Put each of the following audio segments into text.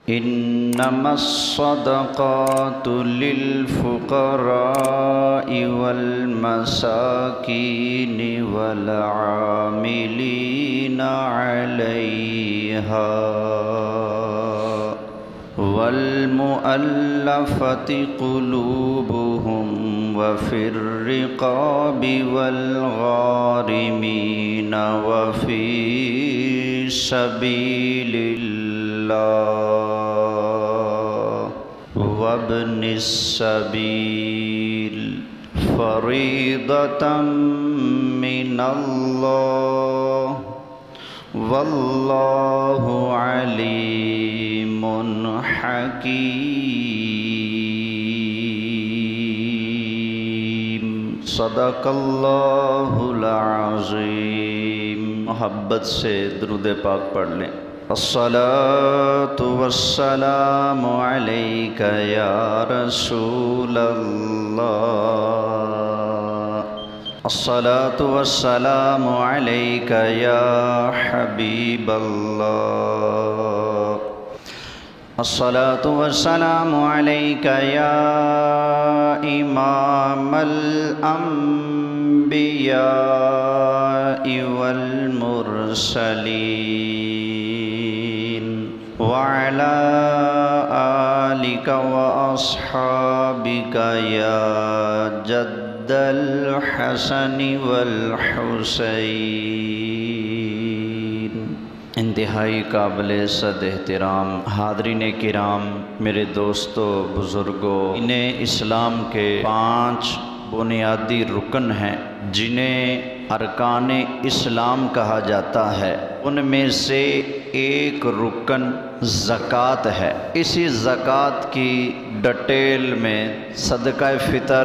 إنما الصدقات للفقراء والمساكين والعاملين عليها والمؤلفة قلوبهم وفي الرقاب والغارمين وفي سبيل الله وابن السبيل فريضة من الله والله عليم حكيم صدق اللہ العظیم۔ محبت سے درود پاک پڑھ لیں۔ الصلاة والسلام علیک یا رسول اللہ، الصلاة والسلام علیک یا حبیب اللہ، الصلاة والسلام علیک یا امام الانبیاء والمرسلین وعلى آلك وأصحابك يا جد الحسن والحسين۔ انتہائی قابل صد احترام حاضرین کرام، میرے دوستو، بزرگوں، انہیں اسلام کے 5 بنیادی رکن ہیں جنہیں ارکان اسلام کہا جاتا ہے۔ ان میں سے ایک رکن زکوٰۃ ہے۔ اسی زکوٰۃ کی ڈیٹیل میں صدقہ فطر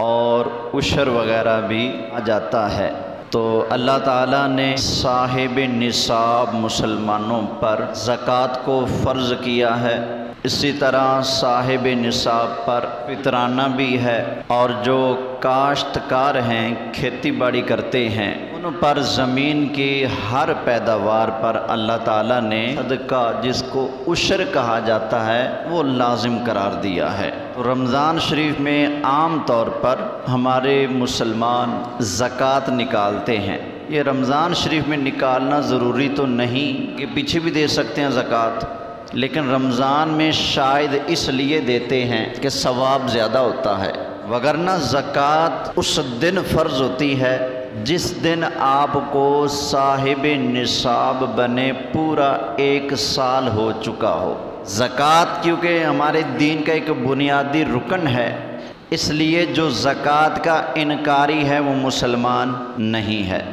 اور عشر وغیرہ بھی آ جاتا ہے۔ تو اللہ تعالیٰ نے صاحب نصاب مسلمانوں پر زکوٰۃ کو فرض کیا ہے، اسی طرح صاحب نصاب پر فطرانہ بھی ہے، اور جو کاشتکار ہیں، کھیتی باڑی کرتے ہیں، ان پر زمین کی ہر پیداوار پر اللہ تعالیٰ نے صدقہ، جس کو عشر کہا جاتا ہے، وہ لازم قرار دیا ہے۔ رمضان شریف میں عام طور پر ہمارے مسلمان زکوٰۃ نکالتے ہیں۔ یہ رمضان شریف میں نکالنا ضروری تو نہیں کہ پیچھے بھی دے سکتے ہیں زکوٰۃ، لیکن رمضان میں شاید اس لیے دیتے ہیں کہ ثواب زیادہ ہوتا ہے، وگرنہ زکوٰۃ اس دن فرض ہوتی ہے جس دن آپ کو صاحب نصاب بنے پورا 1 سال ہو چکا ہو۔ زکوٰۃ کیونکہ ہمارے دین کا ایک بنیادی رکن ہے، اس لیے جو زکوٰۃ کا انکاری ہے وہ مسلمان نہیں ہے۔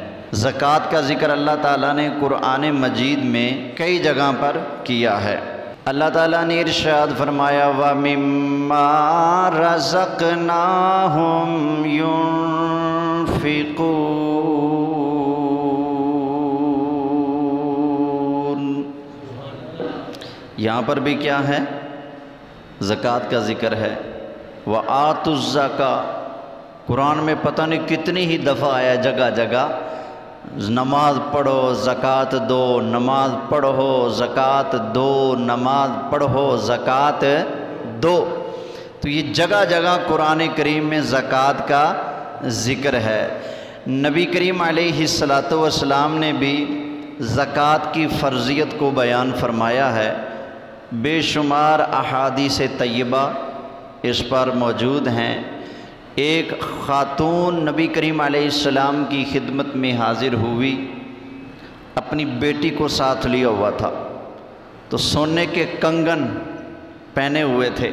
زکوٰۃ کا ذکر اللہ تعالیٰ نے قرآن مجید میں کئی جگہ پر کیا ہے۔ اللہ تعالیٰ نے ارشاد فرمایا وَمِمَّا رَزَقْنَاهُمْ يُنْفِقُونَ۔ یہاں پر بھی کیا ہے؟ زکوٰۃ کا ذکر ہے۔ وَآتُوا الزَّکَاۃَ، قرآن میں پتہ نہیں کتنی ہی دفعہ آیا، جگہ جگہ نماز پڑھو زکوٰۃ دو، نماز پڑھو زکوٰۃ دو، نماز پڑھو زکوٰۃ دو۔ تو یہ جگہ جگہ قرآن کریم میں زکوٰۃ کا ذکر ہے۔ نبی کریم علیہ السلام نے بھی زکوٰۃ کی فرضیت کو بیان فرمایا ہے۔ بے شمار احادیث طیبہ اس پر موجود ہیں۔ ایک خاتون نبی کریم علیہ السلام کی خدمت میں حاضر ہوئی، اپنی بیٹی کو ساتھ لیا ہوا تھا، تو سونے کے کنگن پہنے ہوئے تھے۔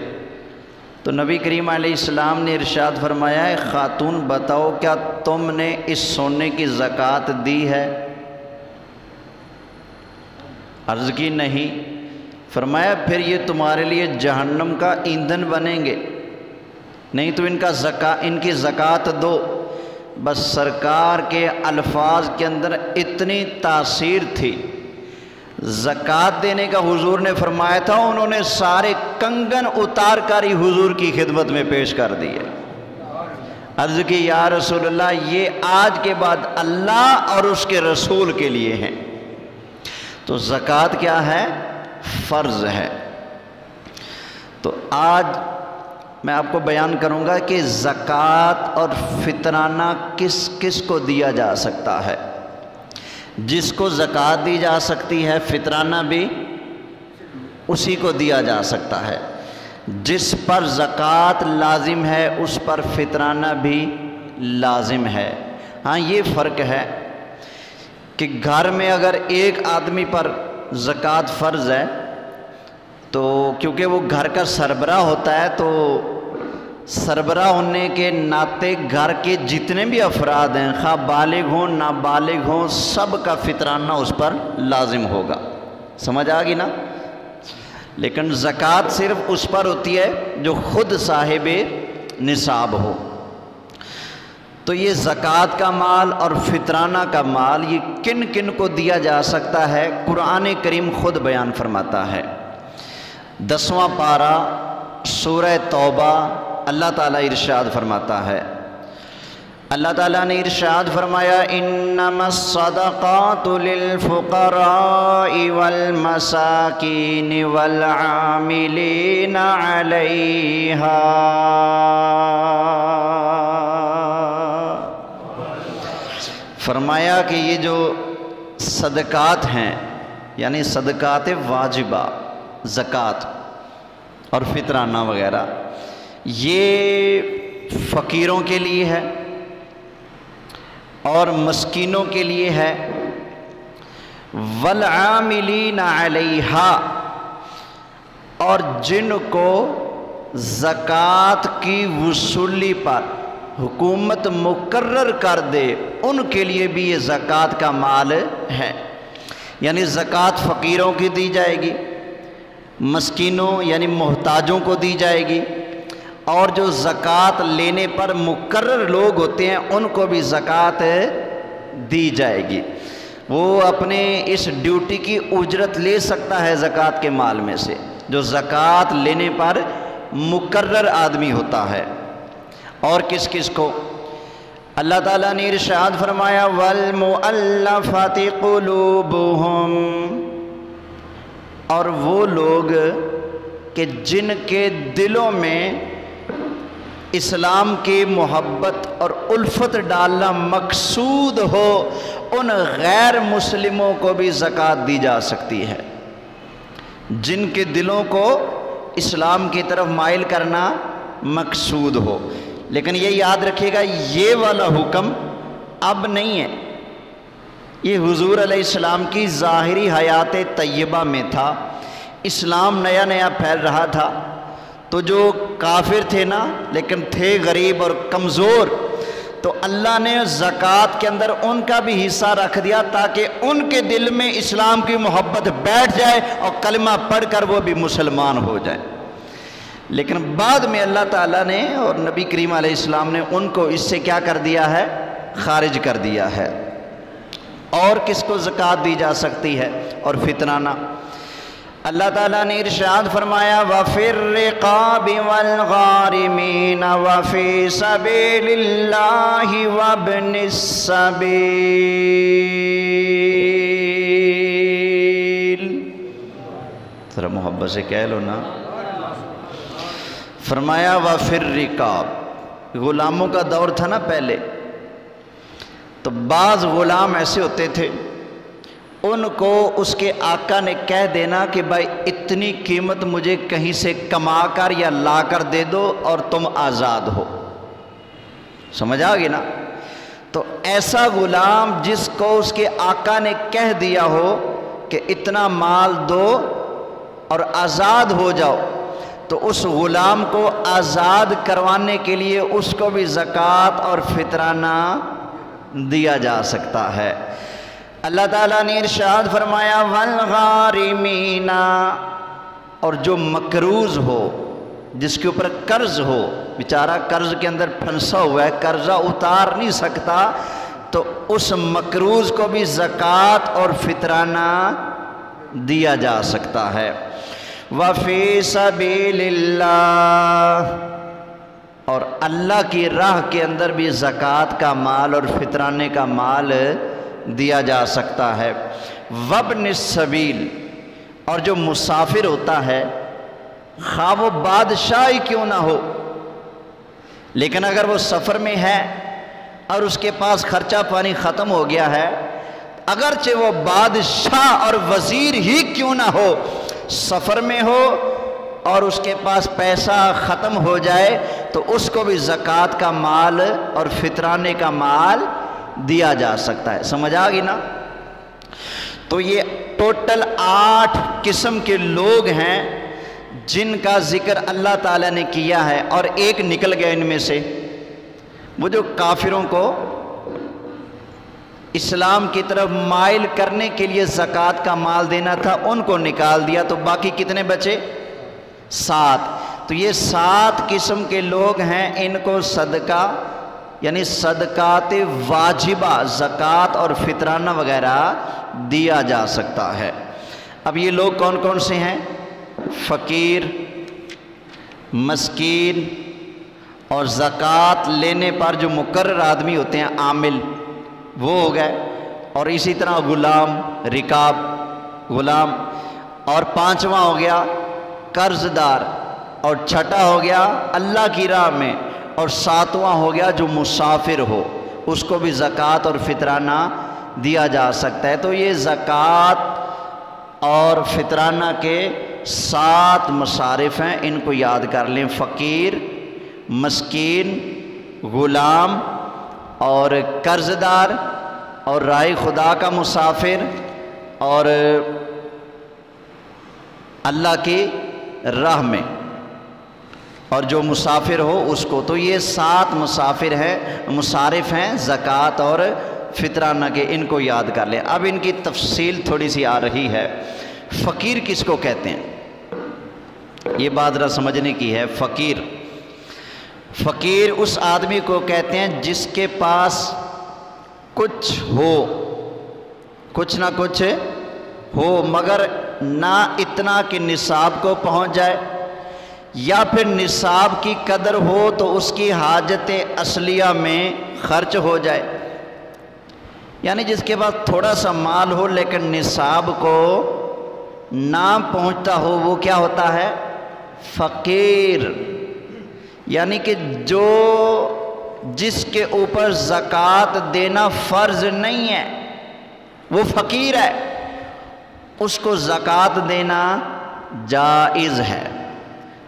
تو نبی کریم علیہ السلام نے ارشاد فرمایا ہے خاتون بتاؤ کیا تم نے اس سونے کی زکوٰۃ دی ہے؟ عرض کی نہیں۔ فرمایا پھر یہ تمہارے لیے جہنم کا ایندھن بنیں گے، نہیں تو ان کی زکوٰۃ دو۔ بس سرکار کے الفاظ کے اندر اتنی تاثیر تھی، زکوٰۃ دینے کا حضور نے فرمایا تھا، انہوں نے سارے کنگن اتار کر ہی حضور کی خدمت میں پیش کر دیے۔ عرض کی یا رسول اللہ یہ آج کے بعد اللہ اور اس کے رسول کے لیے ہیں۔ تو زکوٰۃ کیا ہے؟ فرض ہے۔ تو آج میں آپ کو بیان کروں گا کہ زکوٰۃ اور فطرانہ کس کس کو دیا جا سکتا ہے۔ جس کو زکوٰۃ دی جا سکتی ہے فطرانہ بھی اسی کو دیا جا سکتا ہے۔ جس پر زکوٰۃ لازم ہے اس پر فطرانہ بھی لازم ہے۔ ہاں یہ فرق ہے کہ گھر میں اگر ایک آدمی پر زکوٰۃ فرض ہے تو کیونکہ وہ گھر کا سربراہ ہوتا ہے تو سربراہ ہونے کے ناطے گھر کے جتنے بھی افراد ہیں خواہ بالغ ہوں نابالغ ہوں سب کا فطرانہ اس پر لازم ہوگا۔ سمجھ آ گئی نا؟ لیکن زکوٰۃ صرف اس پر ہوتی ہے جو خود صاحب نصاب ہو۔ تو یہ زکوٰۃ کا مال اور فطرانہ کا مال یہ کن کن کو دیا جا سکتا ہے قرآن کریم خود بیان فرماتا ہے۔ 10واں پارہ سورہ توبہ اللہ تعالیٰ ارشاد فرماتا ہے، اللہ تعالیٰ نے ارشاد فرمایا انما الصدقات للفقراء والمساکین والعاملین علیہا۔ فرمایا کہ یہ جو صدقات ہیں یعنی صدقات واجبہ زکوٰۃ اور فطرانہ وغیرہ یہ فقیروں کے لیے ہے اور مسکینوں کے لیے ہے، والعاملین علیہا اور جن کو زکوٰۃ کی وصولی پر حکومت مقرر کر دے ان کے لیے بھی یہ زکوٰۃ کا مال ہے۔ یعنی زکوٰۃ فقیروں کی دی جائے گی، مسکینوں یعنی محتاجوں کو دی جائے گی، اور جو زکوٰۃ لینے پر مقرر لوگ ہوتے ہیں ان کو بھی زکوٰۃ دی جائے گی۔ وہ اپنے اس ڈیوٹی کی اجرت لے سکتا ہے زکوٰۃ کے مال میں سے جو زکوٰۃ لینے پر مقرر آدمی ہوتا ہے۔ اور کس کس کو؟ اللہ تعالیٰ نے ارشاد فرمایا وَالْمُؤَلَّفَةِ قُلُوبُهُمْ، اور وہ لوگ کہ جن کے دلوں میں اسلام کی محبت اور الفت ڈالنا مقصود ہو ان غیر مسلموں کو بھی زکوٰۃ دی جا سکتی ہے۔ جن کے دلوں کو اسلام کی طرف مائل کرنا مقصود ہو۔ لیکن یہ یاد رکھیے گا یہ والا حکم اب نہیں ہے، یہ حضور علیہ السلام کی ظاہری حیات طیبہ میں تھا۔ اسلام نیا نیا پھیل رہا تھا تو جو کافر تھے نا لیکن تھے غریب اور کمزور، تو اللہ نے زکوٰۃ کے اندر ان کا بھی حصہ رکھ دیا تاکہ ان کے دل میں اسلام کی محبت بیٹھ جائے اور کلمہ پڑھ کر وہ بھی مسلمان ہو جائیں۔ لیکن بعد میں اللہ تعالیٰ نے اور نبی کریم علیہ السلام نے ان کو اس سے کیا کر دیا ہے؟ خارج کر دیا ہے۔ اور کس کو زکوٰۃ دی جا سکتی ہے اور فطرانہ؟ اللہ تعالیٰ نے ارشاد فرمایا وَفِي الرِّقَابِ وَالْغَارِمِينَ وَفِي سَبِيلِ اللَّهِ وَابْنِ السَّبِيلِ۔ ذرا محبت سے کہہ لو نا۔ فرمایا وَفِي الرِّقَابِ، غلاموں کا دور تھا نا پہلے، تو بعض غلام ایسے ہوتے تھے ان کو اس کے آقا نے کہہ دینا کہ بھائی اتنی قیمت مجھے کہیں سے کما کر یا لا کر دے دو اور تم آزاد ہو۔ سمجھ آ گئی نا؟ تو ایسا غلام جس کو اس کے آقا نے کہہ دیا ہو کہ اتنا مال دو اور آزاد ہو جاؤ، تو اس غلام کو آزاد کروانے کے لیے اس کو بھی زکوٰۃ اور فطرانہ دیا جا سکتا ہے۔ اللہ تعالیٰ نے ارشاد فرمایا والغارمین، اور جو مقروض ہو، جس کے اوپر قرض ہو، بیچارہ قرض کے اندر پھنسا ہوا ہے، قرضہ اتار نہیں سکتا، تو اس مقروض کو بھی زکوٰۃ اور فطرانہ دیا جا سکتا ہے۔ وَفِي سَبِيلِ اللَّهِ، اور اللہ کی راہ کے اندر بھی زکوٰۃ کا مال اور فطرانے کا مال دیا جا سکتا ہے۔ وَابْنِ السَّبِيلِ، اور جو مسافر ہوتا ہے خواہ وہ بادشاہ ہی کیوں نہ ہو، لیکن اگر وہ سفر میں ہے اور اس کے پاس خرچہ پانی ختم ہو گیا ہے، اگرچہ وہ بادشاہ اور وزیر ہی کیوں نہ ہو، سفر میں ہو اور اس کے پاس پیسہ ختم ہو جائے تو اس کو بھی زکوٰۃ کا مال اور فطرانے کا مال دیا جا سکتا ہے۔ سمجھ آ گئی نا؟ تو یہ ٹوٹل 8 قسم کے لوگ ہیں جن کا ذکر اللہ تعالیٰ نے کیا ہے، اور ایک نکل گیا ان میں سے، وہ جو کافروں کو اسلام کی طرف مائل کرنے کے لیے زکوٰۃ کا مال دینا تھا، ان کو نکال دیا، تو باقی کتنے بچے؟ 7۔ تو یہ 7 قسم کے لوگ ہیں، ان کو صدقہ یعنی صدقات واجبہ، زکوٰۃ اور فطرانہ وغیرہ دیا جا سکتا ہے۔ اب یہ لوگ کون کون سے ہیں؟ فقیر، مسکین، اور زکوٰۃ لینے پر جو مقرر آدمی ہوتے ہیں عامل، وہ ہو گئے، اور اسی طرح غلام، رکاب، غلام، اور 5واں ہو گیا قرض دار، اور 6واں ہو گیا اللہ کی راہ میں، اور 7واں ہو گیا جو مسافر ہو، اس کو بھی زکوٰۃ اور فطرانہ دیا جا سکتا ہے۔ تو یہ زکوٰۃ اور فطرانہ کے 7 مصارف ہیں، ان کو یاد کر لیں: فقیر، مسکین، غلام، اور قرض دار، اور راہ خدا کا مسافر، اور اللہ کی راہ میں، اور جو مسافر ہو اس کو۔ تو یہ 7 مسافر ہیں، مصارف ہیں زکوٰۃ اور فطرانہ کے، ان کو یاد کر لیں۔ اب ان کی تفصیل تھوڑی سی آ رہی ہے۔ فقیر کس کو کہتے ہیں؟ یہ بات ذرا سمجھنے کی ہے۔ فقیر اس آدمی کو کہتے ہیں جس کے پاس کچھ ہو، کچھ نہ کچھ ہو، مگر نہ اتنا کہ نصاب کو پہنچ جائے، یا پھر نصاب کی قدر ہو تو اس کی حاجت اصلیہ میں خرچ ہو جائے۔ یعنی جس کے پاس تھوڑا سا مال ہو لیکن نصاب کو نہ پہنچتا ہو، وہ کیا ہوتا ہے؟ فقیر۔ یعنی کہ جس کے اوپر زکوٰۃ دینا فرض نہیں ہے، وہ فقیر ہے، اس کو زکوٰۃ دینا جائز ہے۔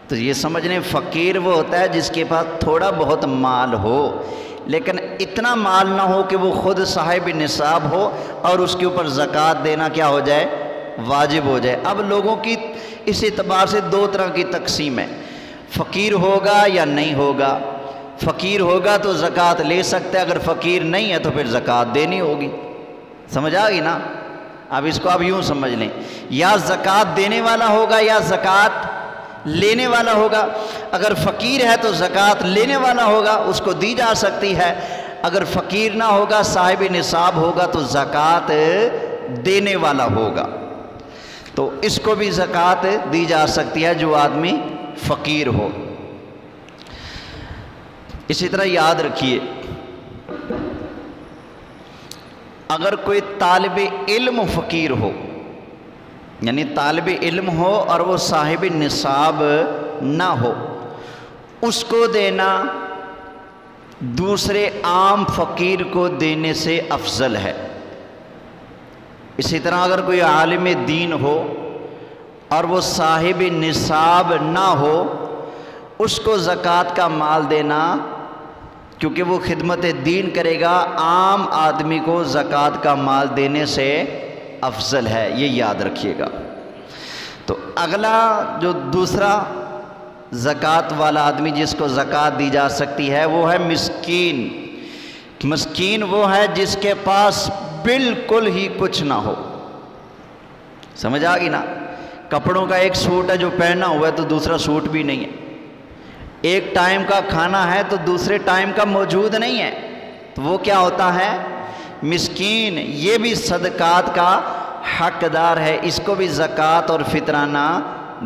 تو یہ سمجھنے فقیر وہ ہوتا ہے جس کے پاس تھوڑا بہت مال ہو لیکن اتنا مال نہ ہو کہ وہ خود صاحب نصاب ہو اور اس کے اوپر زکوٰۃ دینا کیا ہو جائے؟ واجب ہو جائے۔ اب لوگوں کی اس اعتبار سے 2 طرح کی تقسیم ہے، فقیر ہوگا یا نہیں ہوگا۔ فقیر ہوگا تو زکوٰۃ لے سکتا ہے، اگر فقیر نہیں ہے تو پھر زکوٰۃ دینی ہوگی۔ سمجھ آ گئی نا؟ اب اس کو آپ یوں سمجھ لیں، یا زکوٰۃ دینے والا ہوگا یا زکوٰۃ لینے والا ہوگا۔ اگر فقیر ہے تو زکوٰۃ لینے والا ہوگا، اس کو دی جا سکتی ہے۔ اگر فقیر نہ ہوگا، صاحب نصاب ہوگا تو زکوٰۃ دینے والا ہوگا، تو اس کو بھی زکوٰۃ دی جا سکتی ہے جو آدمی فقیر ہو۔ اسی طرح یاد رکھیے، اگر کوئی طالب علم فقیر ہو، یعنی طالب علم ہو اور وہ صاحب نصاب نہ ہو، اس کو دینا دوسرے عام فقیر کو دینے سے افضل ہے۔ اسی طرح اگر کوئی عالم دین ہو اور وہ صاحب نصاب نہ ہو، اس کو زکوٰۃ کا مال دینا، کیونکہ وہ خدمت دین کرے گا، عام آدمی کو زکوٰۃ کا مال دینے سے افضل ہے، یہ یاد رکھیے گا۔ تو اگلا جو دوسرا زکوٰۃ والا آدمی جس کو زکوٰۃ دی جا سکتی ہے وہ ہے مسکین۔ مسکین وہ ہے جس کے پاس بالکل ہی کچھ نہ ہو۔ سمجھ آ گئی نا؟ کپڑوں کا ایک سوٹ ہے جو پہنا ہوا ہے تو دوسرا سوٹ بھی نہیں ہے، ایک ٹائم کا کھانا ہے تو دوسرے ٹائم کا موجود نہیں ہے، تو وہ کیا ہوتا ہے؟ مسکین۔ یہ بھی صدقات کا حقدار ہے، اس کو بھی زکوٰۃ اور فطرانہ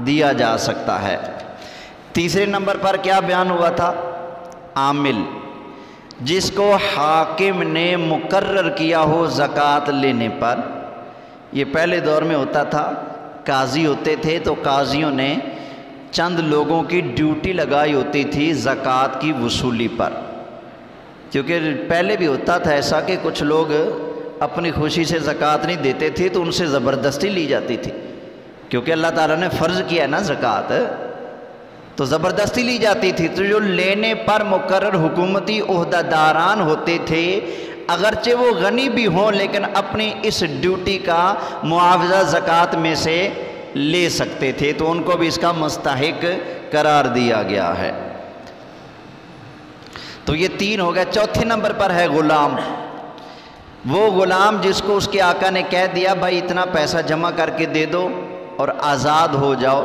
دیا جا سکتا ہے۔ تیسرے نمبر پر کیا بیان ہوا تھا؟ عامل، جس کو حاکم نے مقرر کیا ہو زکوٰۃ لینے پر۔ یہ پہلے دور میں ہوتا تھا، قاضی ہوتے تھے تو قاضیوں نے چند لوگوں کی ڈیوٹی لگائی ہوتی تھی زکوٰۃ کی وصولی پر، کیونکہ پہلے بھی ہوتا تھا ایسا کہ کچھ لوگ اپنی خوشی سے زکوٰۃ نہیں دیتے تھے تو ان سے زبردستی لی جاتی تھی، کیونکہ اللہ تعالیٰ نے فرض کیا ہے نا زکوٰۃ، تو زبردستی لی جاتی تھی۔ تو جو لینے پر مقرر حکومتی عہدہ داران ہوتے تھے، اگرچہ وہ غنی بھی ہوں لیکن اپنی اس ڈیوٹی کا معاوضہ زکوٰۃ میں سے لے سکتے تھے، تو ان کو بھی اس کا مستحق قرار دیا گیا ہے۔ تو یہ 3 ہو گئے۔ چوتھے نمبر پر ہے غلام۔ وہ غلام جس کو اس کے آقا نے کہہ دیا بھائی اتنا پیسہ جمع کر کے دے دو اور آزاد ہو جاؤ،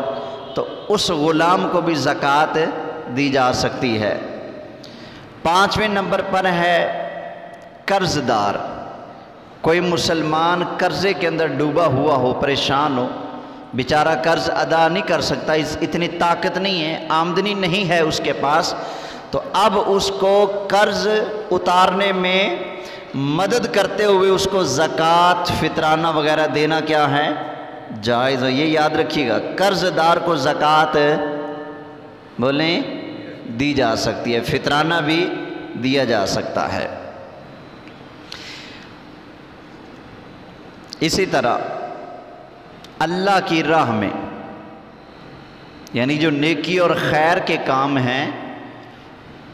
تو اس غلام کو بھی زکوٰۃ دی جا سکتی ہے۔ 5ویں نمبر پر ہے قرض دار۔ کوئی مسلمان قرضے کے اندر ڈوبا ہوا ہو، پریشان ہو، بیچارہ قرض ادا نہیں کر سکتا، اتنی طاقت نہیں ہے، آمدنی نہیں ہے اس کے پاس، تو اب اس کو قرض اتارنے میں مدد کرتے ہوئے اس کو زکوٰۃ، فطرانہ وغیرہ دینا کیا ہے؟ جائز ہے۔ یہ یاد رکھیے گا، قرض دار کو زکوٰۃ بولیں دی جا سکتی ہے، فطرانہ بھی دیا جا سکتا ہے۔ اسی طرح اللہ کی راہ میں، یعنی جو نیکی اور خیر کے کام ہیں،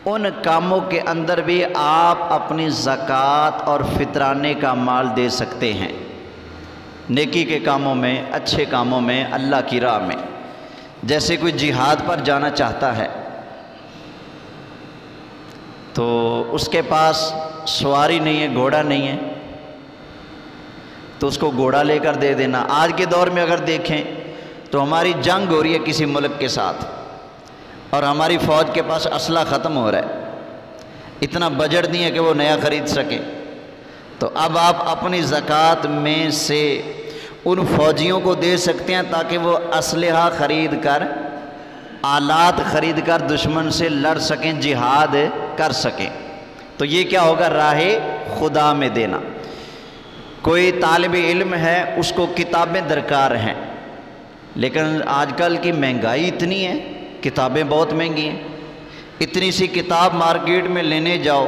ان کاموں کے اندر بھی آپ اپنی زکوٰۃ اور فطرانے کا مال دے سکتے ہیں۔ نیکی کے کاموں میں، اچھے کاموں میں، اللہ کی راہ میں، جیسے کوئی جہاد پر جانا چاہتا ہے تو اس کے پاس سواری نہیں ہے، گھوڑا نہیں ہے، تو اس کو گھوڑا لے کر دے دینا۔ آج کے دور میں اگر دیکھیں تو ہماری جنگ ہو رہی ہے کسی ملک کے ساتھ اور ہماری فوج کے پاس اسلحہ ختم ہو رہا ہے، اتنا بجٹ نہیں ہے کہ وہ نیا خرید سکے، تو اب آپ اپنی زکوٰۃ میں سے ان فوجیوں کو دے سکتے ہیں تاکہ وہ اسلحہ خرید کر، آلات خرید کر دشمن سے لڑ سکیں، جہاد کر سکیں۔ تو یہ کیا ہوگا؟ راہ خدا میں دینا۔ کوئی طالب علم ہے، اس کو کتابیں درکار ہیں، لیکن آج کل کی مہنگائی اتنی ہے، کتابیں بہت مہنگی ہیں، اتنی سی کتاب مارکیٹ میں لینے جاؤ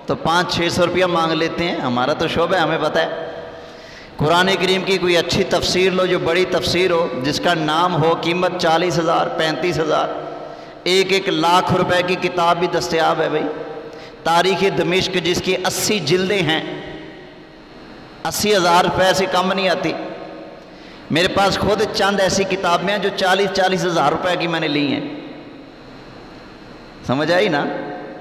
تو 500-600 روپیہ مانگ لیتے ہیں۔ ہمارا تو شعبہ ہے، ہمیں پتہ ہے۔ قرآن کریم کی کوئی اچھی تفسیر لو، جو بڑی تفسیر ہو، جس کا نام ہو، قیمت 40,000 35,000، 1 لاکھ روپے کی کتاب بھی دستیاب ہے بھائی۔ تاریخ دمشق جس کی 80 جلدیں ہیں، 80,000 روپے سے کم نہیں آتی۔ میرے پاس خود چند ایسی کتابیں ہیں جو 40,000 روپے کی میں نے لی ہیں، سمجھ آئی نا؟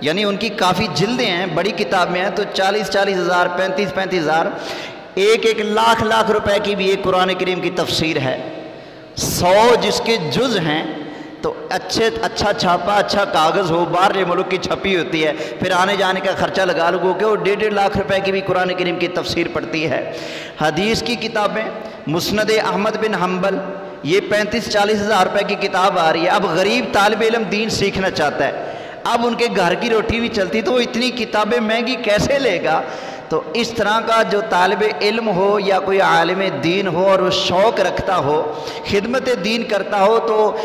یعنی ان کی کافی جلدیں ہیں، بڑی کتابیں ہیں، تو 40,000 35,000 1 لاکھ روپے کی بھی ایک قرآن کریم کی تفسیر ہے۔ 100 جس کے جز ہیں، تو اچھا چھاپا، اچھا کاغذ ہو، باہر ملک کی چھپی ہوتی ہے، پھر آنے جانے کا خرچہ لگا لگو کہ وہ 1.5 لاکھ روپے کی بھی قرآن کریم کی تفسیر پڑتی ہے۔ حدیث کی کتابیں، مسند احمد بن حنبل، یہ 35-40,000 روپے کی کتاب آ رہی ہے۔ اب غریب طالب علم دین سیکھنا چاہتا ہے، اب ان کے گھر کی روٹی بھی چلتی، تو وہ اتنی کتابیں مہنگی کیسے لے گا؟ تو اس طرح کا جو طالب علم ہو یا کوئی عالم دین ہو اور وہ شوق رکھتا ہو، خدمت دین کرتا ہو، تو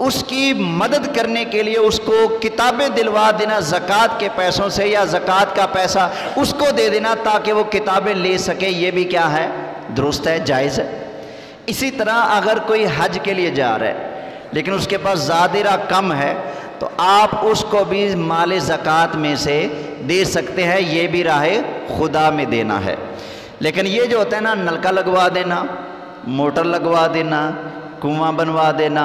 اس کی مدد کرنے کے لیے اس کو کتابیں دلوا دینا زکوٰۃ کے پیسوں سے، یا زکوٰۃ کا پیسہ اس کو دے دینا تاکہ وہ کتابیں لے سکے، یہ بھی کیا ہے؟ درست ہے، جائز ہے۔ اسی طرح اگر کوئی حج کے لیے جا رہا ہے لیکن اس کے پاس زادرہ کم ہے، تو آپ اس کو بھی مال زکوٰۃ میں سے دے سکتے ہیں، یہ بھی راہ خدا میں دینا ہے۔ لیکن یہ جو ہوتا ہے نا، نلکا لگوا دینا، موٹر لگوا دینا، کنواں بنوا دینا،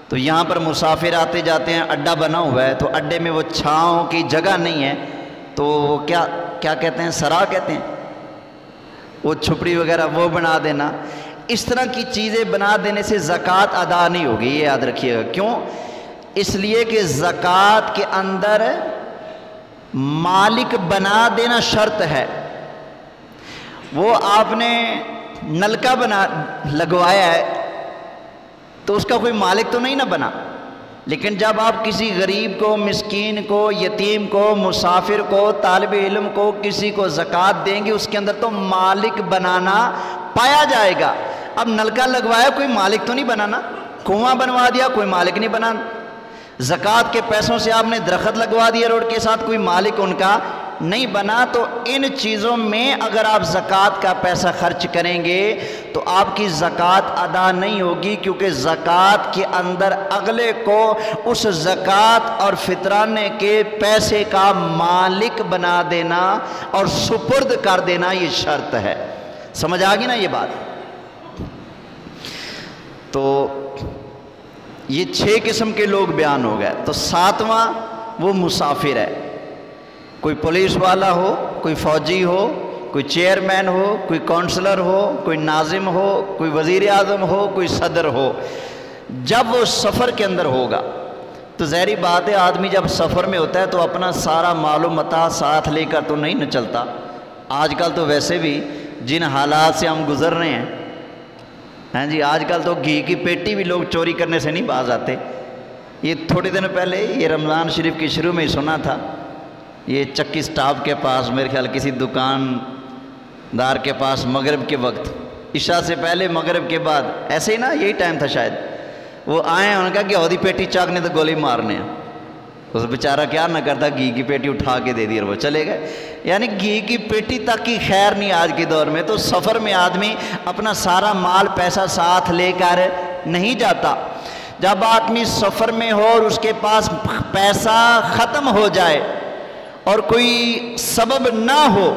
تو یہاں پر مسافر آتے جاتے ہیں، اڈا بنا ہوا ہے، تو اڈے میں وہ چھاؤں کی جگہ نہیں ہے، تو وہ کیا کہتے ہیں؟ سرا کہتے ہیں، وہ چھپڑی وغیرہ وہ بنا دینا۔ اس طرح کی چیزیں بنا دینے سے زکوٰۃ ادا نہیں ہوگی، یہ یاد رکھیے گا۔ کیوں؟ اس لیے کہ زکوٰۃ کے اندر مالک بنا دینا شرط ہے۔ وہ آپ نے نلکا لگوایا ہے تو اس کا کوئی مالک تو نہیں نہ بنا، لیکن جب آپ کسی غریب کو، مسکین کو، یتیم کو، مسافر کو، طالب علم کو، کسی کو زکوٰۃ دیں گے، اس کے اندر تو مالک بنانا پایا جائے گا۔ اب نلکا لگوایا، کوئی مالک تو نہیں بنانا، کنواں بنوا دیا، کوئی مالک نہیں بنا۔ زکوٰۃ کے پیسوں سے آپ نے درخت لگوا دیا روڈ کے ساتھ، کوئی مالک ان کا نہیں بنا۔ تو ان چیزوں میں اگر آپ زکوٰۃ کا پیسہ خرچ کریں گے تو آپ کی زکوٰۃ ادا نہیں ہوگی، کیونکہ زکوٰۃ کے اندر اگلے کو اس زکوٰۃ اور فطرانے کے پیسے کا مالک بنا دینا اور سپرد کر دینا یہ شرط ہے۔ سمجھ آ گئی نا یہ بات؟ تو یہ 6 قسم کے لوگ بیان ہو گئے۔ تو 7واں وہ مسافر ہے، کوئی پولیس والا ہو، کوئی فوجی ہو، کوئی چیئرمین ہو، کوئی کونسلر ہو، کوئی ناظم ہو، کوئی وزیر اعظم ہو، کوئی صدر ہو۔ جب وہ سفر کے اندر ہوگا تو ظاہری بات ہے آدمی جب سفر میں ہوتا ہے تو اپنا سارا مال و متاع ساتھ لے کر تو نہیں نہ چلتا۔ آج کل تو ویسے بھی جن حالات سے ہم گزر رہے ہیں، ہاں جی، آج کل تو گھی کی پیٹی بھی لوگ چوری کرنے سے نہیں باز آتے۔ یہ تھوڑے دن پہلے یہ رمضان شریف کی شروع میں ہی سنا تھا، یہ چکی سٹاپ کے پاس میرے خیال کسی دکاندار کے پاس مغرب کے وقت، عشاء سے پہلے مغرب کے بعد، ایسے ہی نا یہی ٹائم تھا شاید، وہ آئے انہوں نے کہا کہ عہدی پیٹی چاکنے تو گولی مارنے ہیں۔ اس بیچارہ کیا نہ کرتا، گھی کی پیٹی اٹھا کے دے دی اور وہ چلے گئے۔ یعنی گھی کی پیٹی تک کی خیر نہیں آج کے دور میں۔ تو سفر میں آدمی اپنا سارا مال پیسہ ساتھ لے کر نہیں جاتا۔ جب آدمی سفر میں ہو اور اس کے پاس پیسہ ختم ہو جائے اور کوئی سبب نہ ہو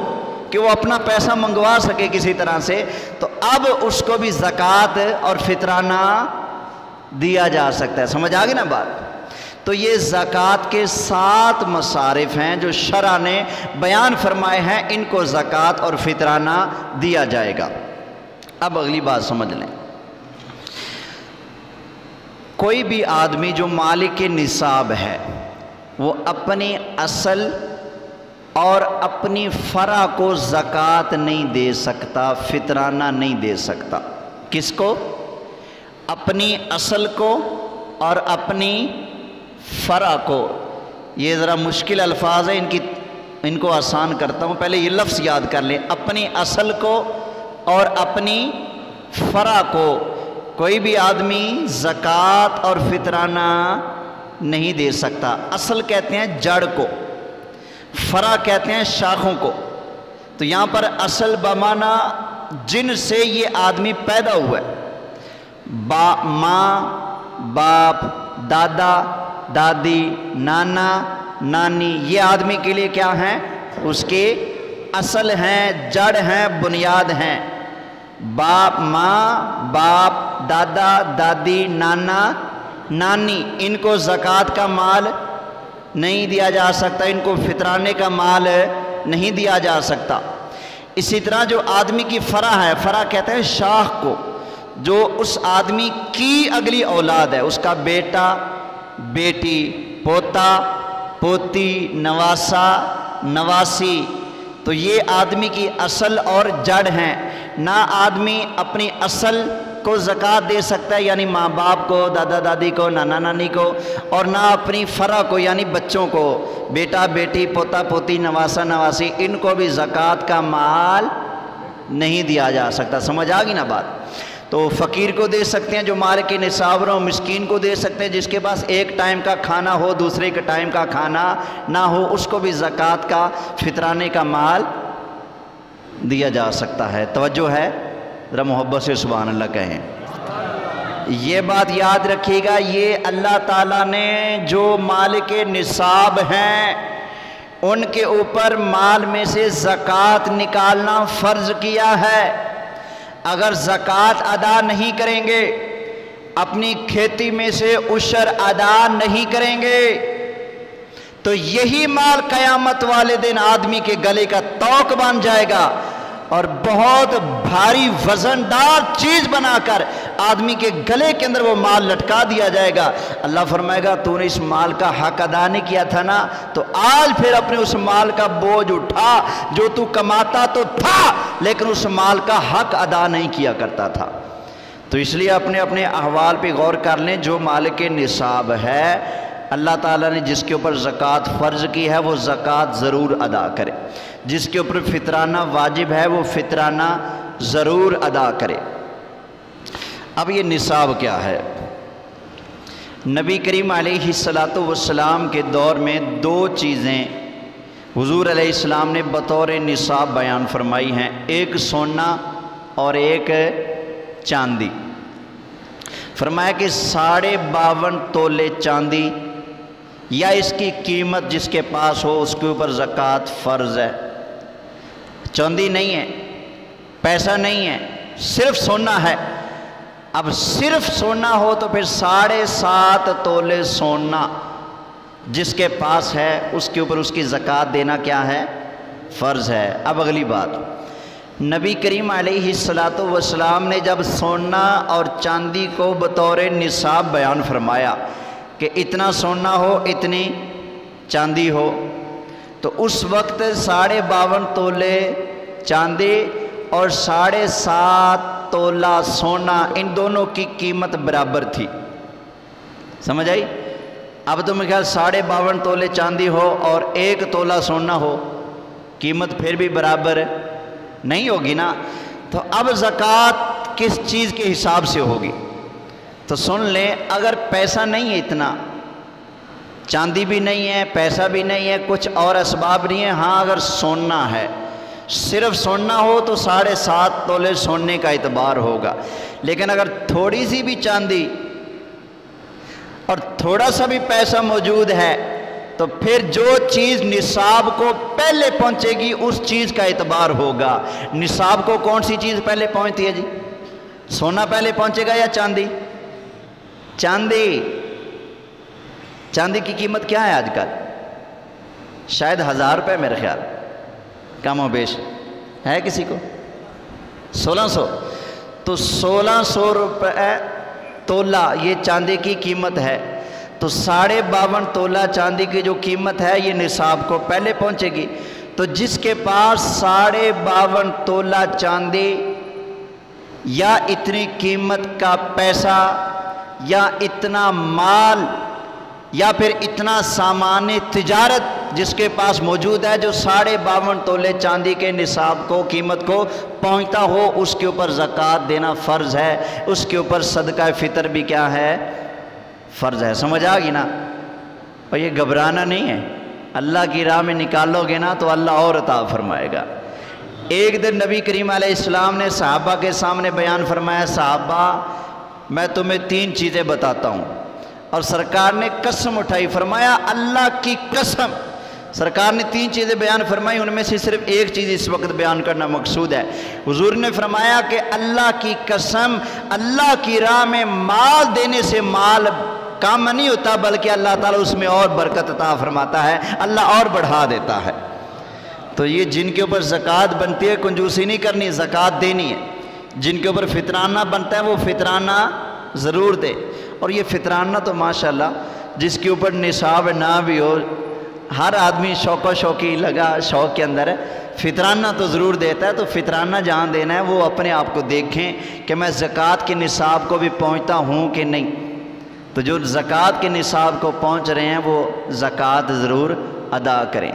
کہ وہ اپنا پیسہ منگوا سکے کسی طرح سے، تو اب اس کو بھی زکوٰۃ اور فطرانہ دیا جا سکتا ہے۔ سمجھ آ گئی نا بات؟ تو یہ زکوٰۃ کے 7 مصارف ہیں جو شرع نے بیان فرمائے ہیں، ان کو زکوٰۃ اور فطرانہ دیا جائے گا۔ اب اگلی بات سمجھ لیں، کوئی بھی آدمی جو مالک نصاب ہے وہ اپنی اصل اور اپنی فرع کو زکوٰۃ نہیں دے سکتا، فطرانہ نہیں دے سکتا۔ کس کو؟ اپنی اصل کو اور اپنی فرع کو۔ یہ ذرا مشکل الفاظ ہیں، ان کو آسان کرتا ہوں، پہلے یہ لفظ یاد کر لیں، اپنی اصل کو اور اپنی فرع کو کوئی بھی آدمی زکوٰۃ اور فطرانہ نہیں دے سکتا۔ اصل کہتے ہیں جڑ کو، فرع کہتے ہیں شاخوں کو۔ تو یہاں پر اصل بمعنی جن سے یہ آدمی پیدا ہوا ہے، ماں، باپ، دادا، دادی، نانا، نانی، یہ آدمی کے لیے کیا ہیں؟ اس کے اصل ہیں، جڑ ہیں، بنیاد ہیں۔ باپ، ماں، باپ، دادا، دادی، نانا، نانی، ان کو زکوٰۃ کا مال نہیں دیا جا سکتا، ان کو فطرانے کا مال نہیں دیا جا سکتا۔ اسی طرح جو آدمی کی فرع ہے، فرع کہتے ہیں شاخ کو، جو اس آدمی کی اگلی اولاد ہے، اس کا بیٹا، بیٹی، پوتا، پوتی، نواسا، نواسی، تو یہ آدمی کی اصل اور جڑ ہیں۔ نہ آدمی اپنی اصل کو زکوٰۃ دے سکتا ہے، یعنی ماں باپ کو، دادا دادی کو، نانا نانی کو، اور نہ اپنی فرع کو یعنی بچوں کو، بیٹا بیٹی، پوتا پوتی، نواسا نواسی، ان کو بھی زکوٰۃ کا مال نہیں دیا جا سکتا۔ سمجھ آ گئی نا بات؟ تو فقیر کو دے سکتے ہیں جو مالک نصاب ہو، مسکین کو دے سکتے ہیں جس کے پاس ایک ٹائم کا کھانا ہو، دوسرے کے ٹائم کا کھانا نہ ہو، اس کو بھی زکوٰۃ کا، فطرانے کا مال دیا جا سکتا ہے۔ توجہ ہے؟ ذرا محبت سے سبحان اللہ کہیں۔ یہ بات یاد رکھیے گا، یہ اللہ تعالیٰ نے جو مالک نصاب ہیں ان کے اوپر مال میں سے زکوٰۃ نکالنا فرض کیا ہے۔ اگر زکوٰۃ ادا نہیں کریں گے، اپنی کھیتی میں سے عشر ادا نہیں کریں گے، تو یہی مال قیامت والے دن آدمی کے گلے کا توق بن جائے گا اور بہت بھاری وزن دار چیز بنا کر آدمی کے گلے کے اندر وہ مال لٹکا دیا جائے گا۔ اللہ فرمائے گا تو نے اس مال کا حق ادا نہیں کیا تھا نا، تو آج پھر اپنے اس مال کا بوجھ اٹھا جو تو کماتا تو تھا لیکن اس مال کا حق ادا نہیں کیا کرتا تھا۔ تو اس لیے اپنے احوال پہ غور کر لیں، جو مالک نصاب ہے اللہ تعالیٰ نے جس کے اوپر زکوٰۃ فرض کی ہے وہ زکوٰۃ ضرور ادا کرے، جس کے اوپر فطرانہ واجب ہے وہ فطرانہ ضرور ادا کرے۔ اب یہ نصاب کیا ہے؟ نبی کریم علیہ السلام کے دور میں دو چیزیں حضور علیہ السلام نے بطور نصاب بیان فرمائی ہیں، ایک سونا اور ایک چاندی۔ فرمایا کہ 52.5 تولے چاندی یا اس کی قیمت جس کے پاس ہو اس کے اوپر زکوٰۃ فرض ہے۔ چاندی نہیں ہے، پیسہ نہیں ہے، صرف سونا ہے۔ اب صرف سونا ہو تو پھر 7.5 تولے سونا جس کے پاس ہے اس کے اوپر اس کی زکوٰۃ دینا کیا ہے؟ فرض ہے۔ اب اگلی بات، نبی کریم علیہ السلام نے جب سونا اور چاندی کو بطور نصاب بیان فرمایا کہ اتنا سونا ہو اتنی چاندی ہو، تو اس وقت 52.5 تولے چاندی اور 7.5 تولہ سونا، ان دونوں کی قیمت برابر تھی۔ سمجھ آئی؟ اب تو میرے خیال 52.5 تولے چاندی ہو اور 1 تولہ سونا ہو، قیمت پھر بھی برابر نہیں ہوگی نا۔ تو اب زکوٰۃ کس چیز کے حساب سے ہوگی؟ تو سن لیں، اگر پیسہ نہیں ہے اتنا، چاندی بھی نہیں ہے، پیسہ بھی نہیں ہے، کچھ اور اسباب نہیں ہے، ہاں اگر سونا ہے، صرف سونا ہو تو 7.5 تولے سونے کا اعتبار ہوگا۔ لیکن اگر تھوڑی سی بھی چاندی اور تھوڑا سا بھی پیسہ موجود ہے تو پھر جو چیز نصاب کو پہلے پہنچے گی اس چیز کا اعتبار ہوگا۔ نصاب کو کون سی چیز پہلے پہنچتی ہے جی؟ سونا پہلے پہنچے گا یا چاندی؟ چاندی۔ چاندی کی قیمت کیا ہے آج کل؟ شاید 1000 روپے میرے خیال، کم و بیش ہے کسی کو؟ 1600۔ تو 1600 روپے تولہ یہ چاندی کی قیمت ہے، تو 52.5 تولہ چاندی کی جو قیمت ہے یہ نصاب کو پہلے پہنچے گی۔ تو جس کے پاس 52.5 تولہ چاندی یا اتنی قیمت کا پیسہ یا اتنا مال یا پھر اتنا سامان تجارت جس کے پاس موجود ہے جو 52.5 تولے چاندی کے نصاب کو قیمت کو پہنچتا ہو، اس کے اوپر زکوٰۃ دینا فرض ہے، اس کے اوپر صدقہ فطر بھی کیا ہے؟ فرض ہے۔ سمجھ آ گئی نا؟ اور یہ گھبرانا نہیں ہے، اللہ کی راہ میں نکالو گے نا تو اللہ اور عطا فرمائے گا۔ ایک دن نبی کریم علیہ السلام نے صحابہ کے سامنے بیان فرمایا، صحابہ میں تمہیں 3 چیزیں بتاتا ہوں، اور سرکار نے قسم اٹھائی، فرمایا اللہ کی قسم۔ سرکار نے 3 چیزیں بیان فرمائی، ان میں سے صرف ایک چیز اس وقت بیان کرنا مقصود ہے۔ حضور نے فرمایا کہ اللہ کی قسم، اللہ کی راہ میں مال دینے سے مال کام نہیں ہوتا، بلکہ اللہ تعالیٰ اس میں اور برکت عطا فرماتا ہے، اللہ اور بڑھا دیتا ہے۔ تو یہ جن کے اوپر زکوٰۃ بنتی ہے کنجوسی نہیں کرنی، زکوٰۃ دینی ہے۔ جن کے اوپر فطرانہ بنتا ہے وہ فطرانہ ضرور دے۔ اور یہ فطرانہ تو ماشاءاللہ جس کے اوپر نصاب نہ بھی ہو، ہر آدمی شوق و شوقی لگا شوق کے اندر ہے، فطرانہ تو ضرور دیتا ہے۔ تو فطرانہ جہاں دینا ہے وہ اپنے آپ کو دیکھیں کہ میں زکوٰۃ کے نصاب کو بھی پہنچتا ہوں کہ نہیں۔ تو جو زکوٰۃ کے نصاب کو پہنچ رہے ہیں وہ زکوٰۃ ضرور ادا کریں۔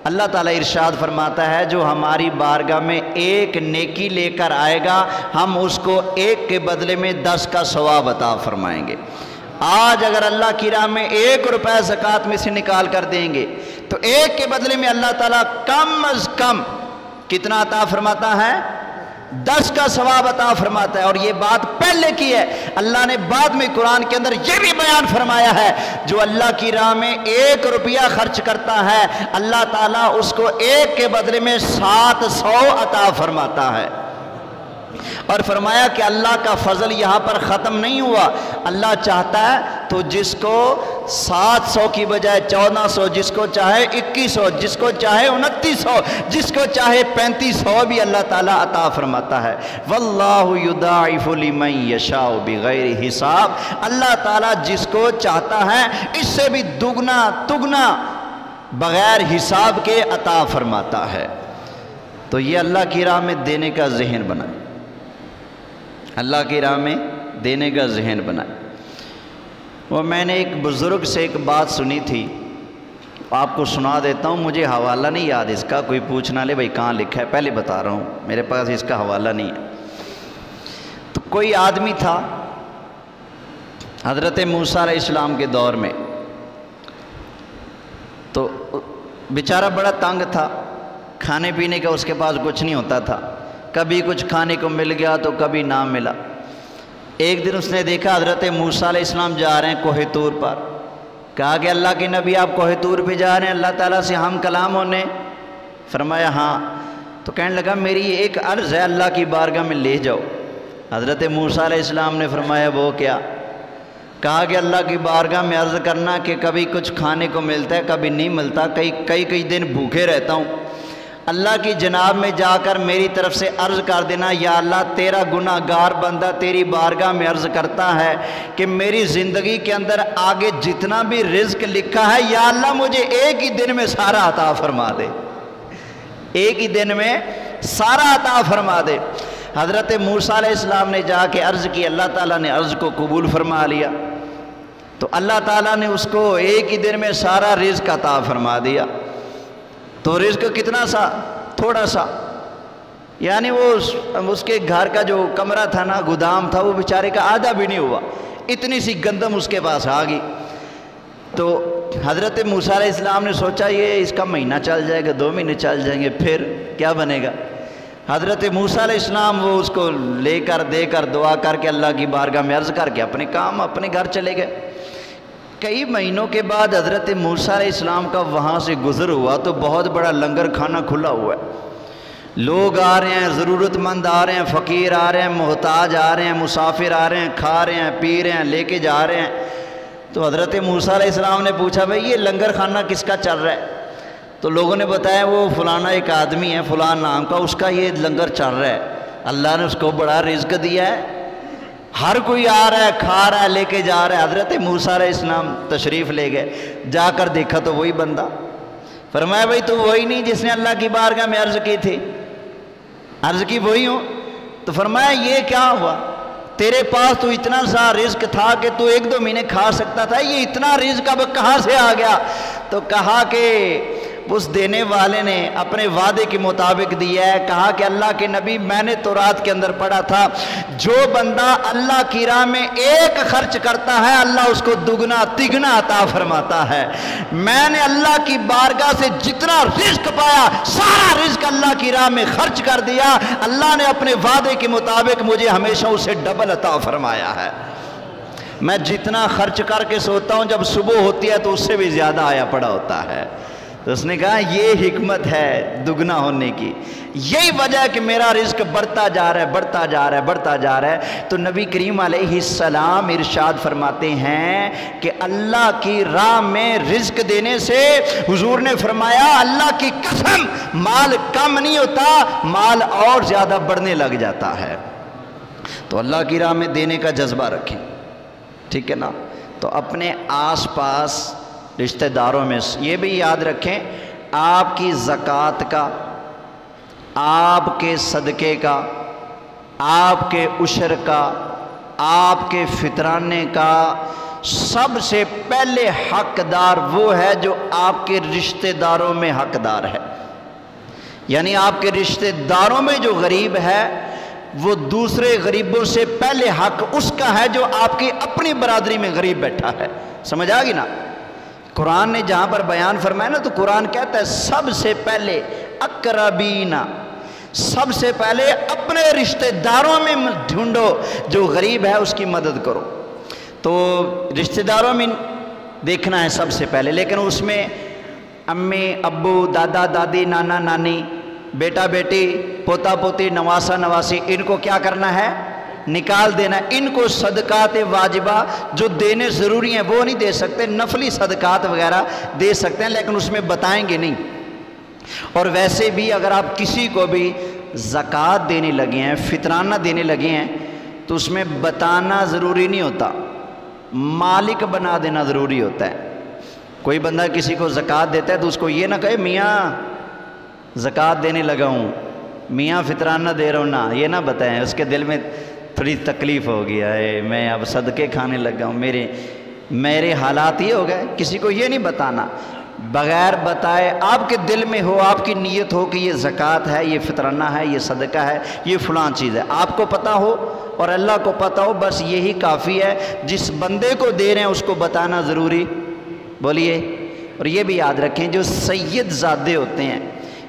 اللہ تعالیٰ ارشاد فرماتا ہے، جو ہماری بارگاہ میں ایک نیکی لے کر آئے گا ہم اس کو 1 کے بدلے میں 10 کا ثواب عطا فرمائیں گے۔ آج اگر اللہ کی راہ میں 1 روپے زکوٰۃ میں سے نکال کر دیں گے تو 1 کے بدلے میں اللہ تعالیٰ کم از کم کتنا عطا فرماتا ہے؟ 10 کا ثواب عطا فرماتا ہے۔ اور یہ بات پہلے کی ہے، اللہ نے بعد میں قرآن کے اندر یہ بھی بیان فرمایا ہے، جو اللہ کی راہ میں 1 روپیہ خرچ کرتا ہے اللہ تعالیٰ اس کو 1 کے بدلے میں 700 عطا فرماتا ہے۔ اور فرمایا کہ اللہ کا فضل یہاں پر ختم نہیں ہوا، اللہ چاہتا ہے تو جس کو 700 کی بجائے 1400، جس کو چاہے 2100، جس کو چاہے 2900، جس کو چاہے 3500 بھی اللہ تعالیٰ عطا فرماتا ہے۔ واللہ یضاعف لمن یشاء بغیر حساب، اللہ تعالیٰ جس کو چاہتا ہے اس سے بھی دگنا تگنا بغیر حساب کے عطا فرماتا ہے۔ تو یہ اللہ کی راہ میں دینے کا ذہن بنائے، اللہ کی راہ میں دینے کا ذہن بنائے۔ وہ میں نے ایک بزرگ سے ایک بات سنی تھی، آپ کو سنا دیتا ہوں، مجھے حوالہ نہیں یاد اس کا، کوئی پوچھنا لے بھائی کہاں لکھا ہے، پہلے بتا رہا ہوں میرے پاس اس کا حوالہ نہیں ہے۔ تو کوئی آدمی تھا، حضرت موسیٰ علیہ السلام کے دور میں تو بیچارہ بڑا تنگ تھا، کھانے پینے کا اس کے پاس کچھ نہیں ہوتا تھا، کبھی کچھ کھانے کو مل گیا تو کبھی نہ ملا۔ ایک دن اس نے دیکھا حضرت موسیٰ علیہ السلام جا رہے ہیں کوہ طور پر، کہا کہ اللہ کے نبی آپ کوہ طور پہ جا رہے ہیں اللہ تعالیٰ سے ہم کلام ہونے؟ فرمایا ہاں۔ تو کہنے لگا میری ایک عرض ہے اللہ کی بارگاہ میں لے جاؤ۔ حضرت موسیٰ علیہ السلام نے فرمایا وہ کیا؟ کہا کہ اللہ کی بارگاہ میں عرض کرنا کہ کبھی کچھ کھانے کو ملتا ہے کبھی نہیں ملتا، کئی دن بھوکے رہتا ہوں، اللہ کی جناب میں جا کر میری طرف سے عرض کر دینا یا اللہ تیرا گناہ گار بندہ تیری بارگاہ میں عرض کرتا ہے کہ میری زندگی کے اندر آگے جتنا بھی رزق لکھا ہے یا اللہ مجھے ایک ہی دن میں سارا عطا فرما دے، ایک ہی دن میں سارا عطا فرما دے۔ حضرت موسیٰ علیہ السلام نے جا کے عرض کی، اللہ تعالیٰ نے عرض کو قبول فرما لیا، تو اللہ تعالیٰ نے اس کو ایک ہی دن میں سارا رزق عطا فرما دیا۔ تو رزق کتنا سا؟ تھوڑا سا، یعنی وہ اس کے گھر کا جو کمرہ تھا نا، گودام تھا، وہ بیچارے کا آدھا بھی نہیں ہوا، اتنی سی گندم اس کے پاس آ گئی۔ تو حضرت موسیٰ علیہ السلام نے سوچا یہ اس کا مہینہ چل جائے گا، 2 مہینے چل جائیں گے، پھر کیا بنے گا؟ حضرت موسیٰ علیہ السلام وہ اس کو لے کر دے کر دعا کر کے اللہ کی بارگاہ میں عرض کر کے اپنے کام اپنے گھر چلے گئے۔ کئی مہینوں کے بعد حضرت موسیٰ علیہ السلام کا وہاں سے گزر ہوا تو بہت بڑا لنگر کھانا کھلا ہوا ہے، لوگ آ رہے ہیں، ضرورت مند آ رہے ہیں، فقیر آ رہے ہیں، محتاج آ رہے ہیں، مسافر آ رہے ہیں، کھا رہے ہیں، پی رہے ہیں، لے کے جا رہے ہیں۔ تو حضرت موسیٰ علیہ السلام نے پوچھا بھئی یہ لنگر کھانا کس کا چل رہا ہے؟ تو لوگوں نے بتایا وہ فلانا ایک آدمی ہے فلان نام کا، اس کا یہ لنگر چل رہا ہے، اللہ نے اس کو بڑا رزق دیا ہے، ہر کوئی آ رہا ہے، کھا رہا ہے، لے کے جا رہا ہے۔ حضرت موسیٰ علیہ السلام تشریف لے گئے، جا کر دیکھا تو وہی بندہ۔ فرمایا بھئی تو وہی نہیں جس نے اللہ کی بارگاہ میں عرض کی تھی؟ عرض کی وہی ہوں۔ تو فرمایا یہ کیا ہوا؟ تیرے پاس تو اتنا سا رزق تھا کہ تو 1-2 مہینے کھا سکتا تھا، یہ اتنا رزق اب کہاں سے آ گیا؟ تو کہا کہ اس دینے والے نے اپنے وعدے کے مطابق دیا ہے۔ کہا کہ اللہ کے نبی میں نے تورات کے اندر پڑھا تھا جو بندہ اللہ کی راہ میں ایک خرچ کرتا ہے اللہ اس کو دگنا تگنا عطا فرماتا ہے۔ میں نے اللہ کی بارگاہ سے جتنا رزق پایا سارا رزق اللہ کی راہ میں خرچ کر دیا، اللہ نے اپنے وعدے کے مطابق مجھے ہمیشہ اسے ڈبل عطا فرمایا ہے۔ میں جتنا خرچ کر کے سوتا ہوں جب صبح ہوتی ہے تو اس سے بھی زیادہ آیا پڑا ہوتا ہے۔ تو اس نے کہا یہ حکمت ہے دگنا ہونے کی، یہی وجہ ہے کہ میرا رزق بڑھتا جا رہا ہے بڑھتا جا رہا ہے بڑھتا جا رہا ہے۔ تو نبی کریم علیہ السلام ارشاد فرماتے ہیں کہ اللہ کی راہ میں رزق دینے سے حضور نے فرمایا اللہ کی قسم مال کم نہیں ہوتا، مال اور زیادہ بڑھنے لگ جاتا ہے۔ تو اللہ کی راہ میں دینے کا جذبہ رکھیں، ٹھیک ہے نا؟ تو اپنے آس پاس رشتہ داروں میں یہ بھی یاد رکھیں آپ کی زکوٰۃ کا، آپ کے صدقے کا، آپ کے عشر کا، آپ کے فطرانے کا سب سے پہلے حقدار وہ ہے جو آپ کے رشتہ داروں میں حقدار ہے۔ یعنی آپ کے رشتہ داروں میں جو غریب ہے وہ دوسرے غریبوں سے پہلے حق اس کا ہے جو آپ کی اپنی برادری میں غریب بیٹھا ہے۔ سمجھ آ گئی نا؟ قرآن نے جہاں پر بیان فرمایا نا تو قرآن کہتا ہے سب سے پہلے اقربین، سب سے پہلے اپنے رشتہ داروں میں ڈھونڈو جو غریب ہے اس کی مدد کرو۔ تو رشتہ داروں میں دیکھنا ہے سب سے پہلے، لیکن اس میں امی ابو دادا دادی نانا نانی بیٹا بیٹی پوتا پوتی نواسا نواسی ان کو کیا کرنا ہے؟ نکال دینا۔ ان کو صدقات واجبہ جو دینے ضروری ہیں وہ نہیں دے سکتے، نفلی صدقات وغیرہ دے سکتے ہیں لیکن اس میں بتائیں گے نہیں۔ اور ویسے بھی اگر آپ کسی کو بھی زکوٰۃ دینے لگے ہیں فطرانہ دینے لگے ہیں تو اس میں بتانا ضروری نہیں ہوتا، مالک بنا دینا ضروری ہوتا ہے۔ کوئی بندہ کسی کو زکوٰۃ دیتا ہے تو اس کو یہ نہ کہے میاں زکوٰۃ دینے لگا ہوں، میاں فطرانہ دے رہا ہوں، نہ یہ نہ بتائیں، اس کے دل میں تھوڑی تکلیف ہو گیا ہے، میں اب صدقے کھانے لگا ہوں، میرے حالات یہ ہو گئے، کسی کو یہ نہیں بتانا۔ بغیر بتائے آپ کے دل میں ہو، آپ کی نیت ہو کہ یہ زکوٰۃ ہے، یہ فطرانہ ہے، یہ صدقہ ہے، یہ فلاں چیز ہے، آپ کو پتہ ہو اور اللہ کو پتہ ہو، بس یہی کافی ہے۔ جس بندے کو دے رہے ہیں اس کو بتانا ضروری، بولیے۔ اور یہ بھی یاد رکھیں جو سید زادے ہوتے ہیں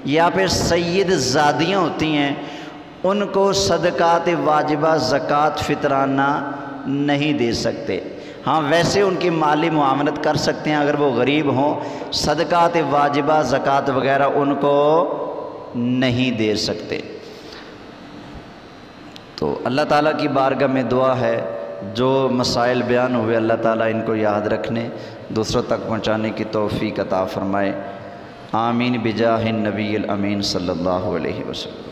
یا پھر سید زادیاں ہوتی ہیں، ان کو صدقات واجبہ زکوٰۃ فطرانہ نہیں دے سکتے۔ ہاں ویسے ان کی مالی معاونت کر سکتے ہیں اگر وہ غریب ہوں، صدقات واجبہ زکوٰۃ وغیرہ ان کو نہیں دے سکتے۔ تو اللہ تعالیٰ کی بارگاہ میں دعا ہے جو مسائل بیان ہوئے اللہ تعالیٰ ان کو یاد رکھنے، دوسروں تک پہنچانے کی توفیق عطا فرمائے۔ آمین بجاہ النبی الامین صلی اللہ علیہ وسلم۔